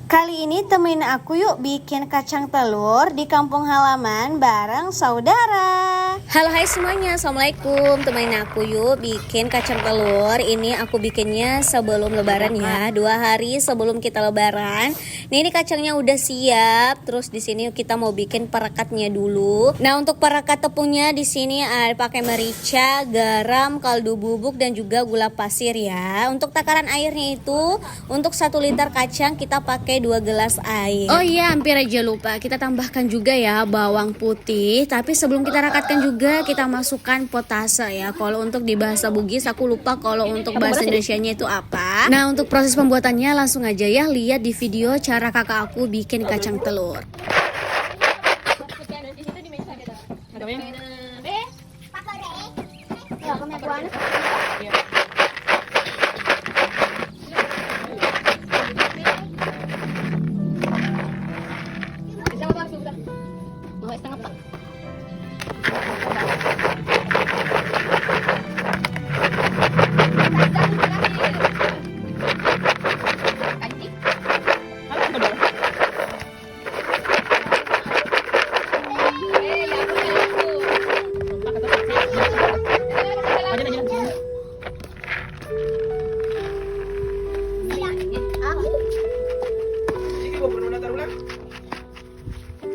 Kali ini temenin aku yuk bikin kacang telur di kampung halaman bareng saudara. Halo hai semuanya, assalamualaikum. Temenin aku yuk bikin kacang telur. Ini aku bikinnya sebelum lebaran ya, 2 hari sebelum kita lebaran. Ini kacangnya udah siap. Terus di sini kita mau bikin perekatnya dulu. Nah, untuk perekat tepungnya di sini ada pakai merica, garam, kaldu bubuk dan juga gula pasir ya. Untuk takaran airnya itu untuk 1 liter kacang kita pakai 2 gelas air. Oh iya, hampir aja lupa. Kita tambahkan juga ya bawang putih. Tapi sebelum kita rakatkan juga kita masukkan potase ya. Kalau untuk di bahasa Bugis aku lupa kalau untuk bahasa Indonesianya itu apa. Nah, untuk proses pembuatannya langsung aja ya lihat di video cara kakak aku bikin kacang telur.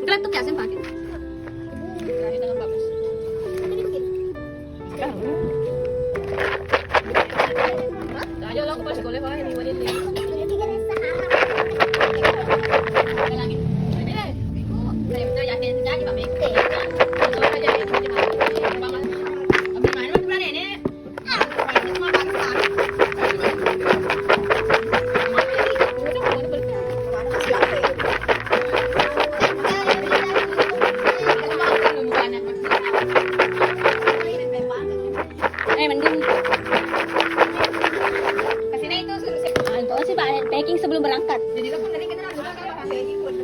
Laptop ya saya pakai. Dengan bagus. Ayo lah aku sekolah pak ini wajib ni. Packing sebelum berangkat. Jadi lo pun tadi kita langsung packing pun.